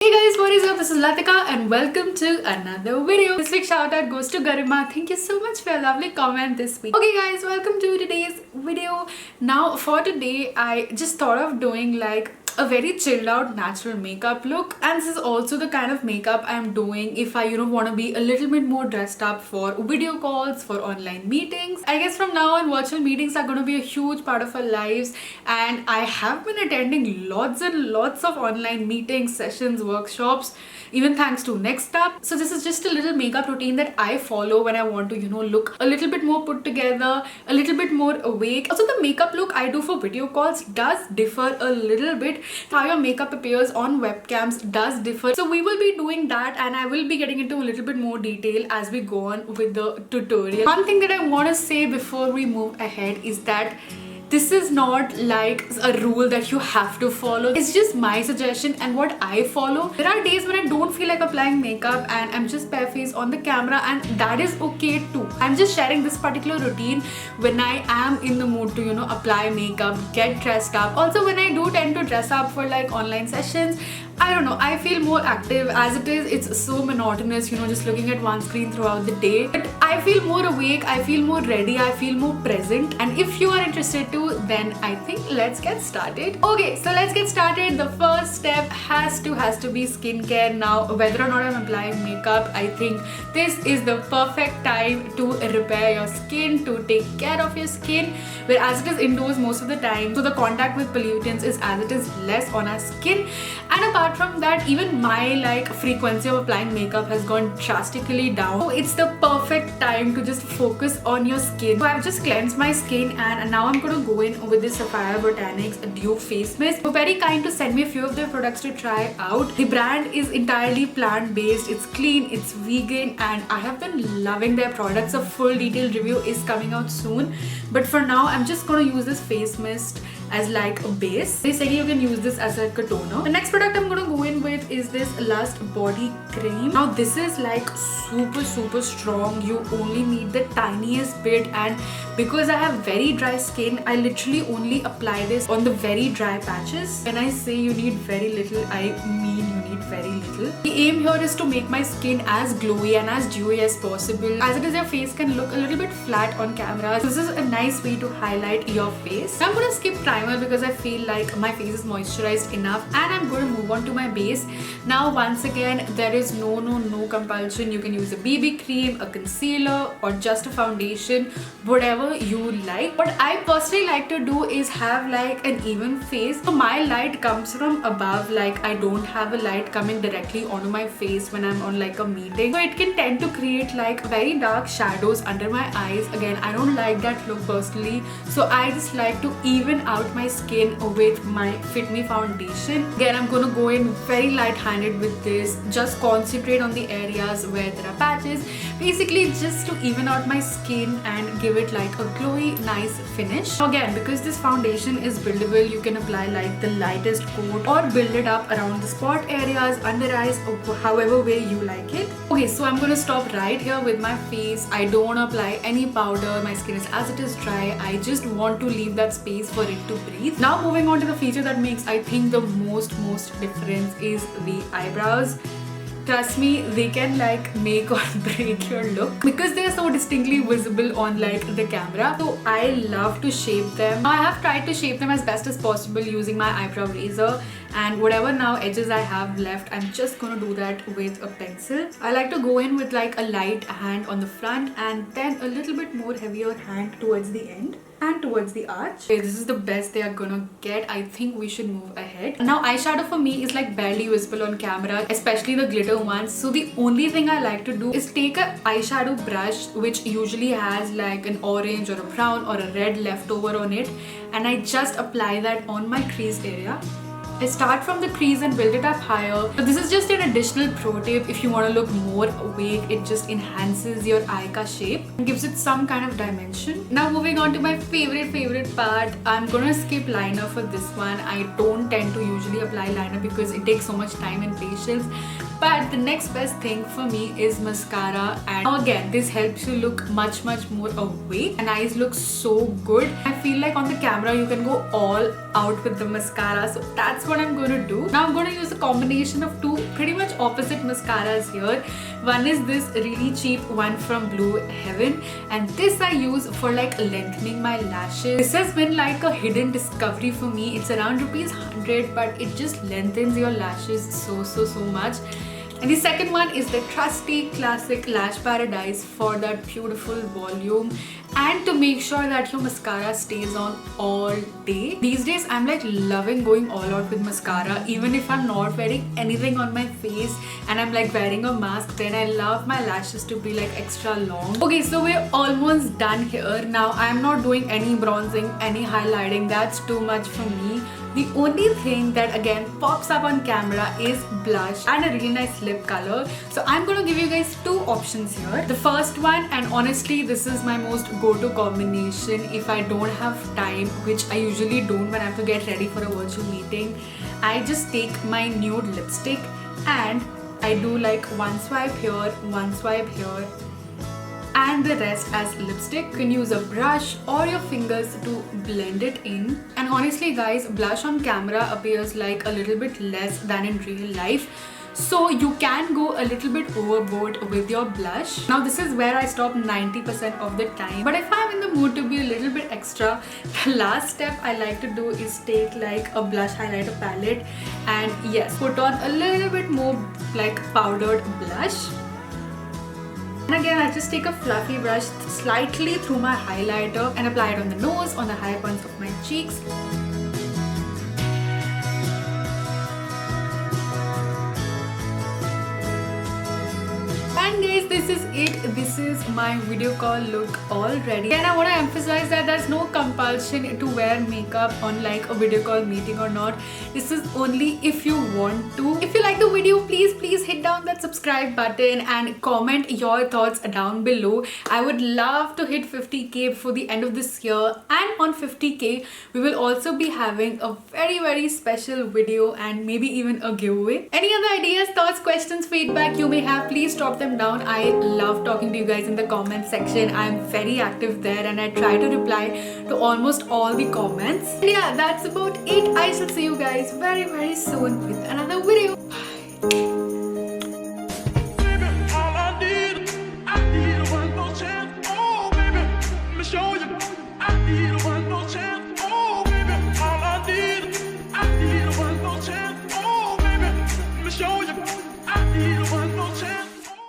Hey guys, what is up? This is Latika and welcome to another video. This week's shout out goes to Garima. Thank you so much for your lovely comment this week. Okay guys, welcome to today's video. Now for today, I just thought of doing like a very chilled out natural makeup look, and this is also the kind of makeup I'm doing if I want to be a little bit more dressed up for video calls, for online meetings. I guess from now on virtual meetings are going to be a huge part of our lives, and I have been attending lots and lots of online meetings, sessions, workshops, even thanks to Next Up. So this is just a little makeup routine that I follow when I want to look a little bit more put together, a little bit more awake. Also the makeup look I do for video calls does differ a little bit. How your makeup appears on webcams does differ. So we will be doing that, and I will be getting into a little bit more detail as we go on with the tutorial. One thing that I want to say before we move ahead is that this is not like a rule that you have to follow. It's just my suggestion and what I follow. There are days when I don't feel like applying makeup and I'm just barefaced on the camera, and that is okay too. I'm just sharing this particular routine when I am in the mood to apply makeup, get dressed up. Also when I do tend to dress up for like online sessions, I don't know, I feel more active. As it is, it's so monotonous, just looking at one screen throughout the day. But I feel more awake, I feel more ready, I feel more present. And if you are interested to, then I think let's get started. Okay, so let's get started. The first step has to be skincare. Now, whether or not I'm applying makeup, I think this is the perfect time to repair your skin, to take care of your skin. Whereas it is indoors most of the time, so the contact with pollutants is as it is less on our skin. And apart from that, even my frequency of applying makeup has gone drastically down. So it's the perfect time to just focus on your skin. So I've just cleansed my skin, and now I'm going to go in with this Sapphire Botanics Dew Face Mist. So very kind to send me a few of their products to try out. The brand is entirely plant-based, it's clean, it's vegan, and I have been loving their products. A full detailed review is coming out soon. But for now, I'm just going to use this face mist as like a base. They say you can use this as like a toner. The next product I'm going to go in with is this Lust Body Cream. Now this is like super strong. You only need the tiniest bit, and because I have very dry skin, I literally only apply this on the very dry patches. When I say you need very little, I mean you need very little. The aim here is to make my skin as glowy and as dewy as possible. As it is, your face can look a little bit flat on camera. This is a nice way to highlight your face. Now I'm going to skip primer because I feel like my face is moisturized enough, and I'm going to move on to my base. Now once again, there is no compulsion. You can use a BB cream, a concealer, or just a foundation, whatever you like. What I personally like to do is have like an even face. So my light comes from above, like I don't have a light coming directly onto my face when I'm on like a meeting. So it can tend to create like very dark shadows under my eyes. Again, I don't like that look personally. So I just like to even out my skin with my Fit Me foundation. Again, I'm going to go in very light-handed with this. Just concentrate on the areas where there are patches. Basically just to even out my skin and give it like a glowy, nice finish. Again, because this foundation is buildable, you can apply like the lightest coat or build it up around the spot areas, under eyes, or however way you like it. Okay, so I'm going to stop right here with my face. I don't want to apply any powder. My skin is as it is dry. I just want to leave that space for it to breathe. Now moving on to the feature that makes I think the most difference is the eyebrows. Trust me, they can like make or break your look because they are so distinctly visible on like the camera. So I love to shape them. I have tried to shape them as best as possible using my eyebrow razor, and whatever now edges I have left, I'm just gonna do that with a pencil. I like to go in with like a light hand on the front and then a little bit more heavier hand towards the end and towards the arch. Okay, this is the best they are gonna get. I think we should move ahead. Now eyeshadow for me is like barely visible on camera, especially the glitter ones. So the only thing I like to do is take a eyeshadow brush which usually has like an orange or a brown or a red left over on it, and I just apply that on my crease area. I start from the crease and build it up higher. So this is just an additional pro tip. If you want to look more awake, it just enhances your eye ka shape and gives it some kind of dimension. Now moving on to my favorite part. I'm gonna skip liner for this one. I don't tend to usually apply liner because it takes so much time and patience. But the next best thing for me is mascara, and again this helps you look much more awake and eyes look so good. I feel like on the camera you can go all out with the mascara, so that's what I'm going to do. Now I'm going to use a combination of two pretty much opposite mascaras here. One is this really cheap one from Blue Heaven, and this I use for like lengthening my lashes. This has been like a hidden discovery for me. It's around ₹100, but it just lengthens your lashes so much. And the second one is the trusty classic Lash Paradise for that beautiful volume and to make sure that your mascara stays on all day. These days I'm like loving going all out with mascara. Even if I'm not wearing anything on my face and I'm like wearing a mask, then I love my lashes to be like extra long. Okay, so we're almost done here. Now I'm not doing any bronzing, any highlighting. That's too much for me. The only thing that again pops up on camera is blush and a really nice lip color. So I'm going to give you guys two options here. The first one, and honestly this is my most go-to combination if I don't have time, which I usually don't when I have to get ready for a virtual meeting. I just take my nude lipstick and I do like one swipe here, one swipe here, and the rest as lipstick. You can use a brush or your fingers to blend it in. And honestly guys, blush on camera appears like a little bit less than in real life, so you can go a little bit overboard with your blush. Now this is where I stop 90% of the time, but if I'm in the mood to be a little bit extra, the last step I like to do is take like a blush highlighter palette and yes, put on a little bit more like powdered blush. And again, I just take a fluffy brush slightly through my highlighter and apply it on the nose, on the high points of my cheeks. And guys, this is it. This is my video call look already. And I want to emphasize that there's no compulsion to wear makeup on like a video call meeting or not. This is only if you want to. If you like the video, please hit down that subscribe button and comment your thoughts down below. I would love to hit 50k before the end of this year, and on 50k we will also be having a very special video and maybe even a giveaway. Any other ideas, thoughts, questions, feedback you may have, please drop them down. I love talking to you guys in the comment section. I'm very active there and I try to reply to almost all the comments. And yeah, that's about it. I shall see you guys very soon with another video. Bye.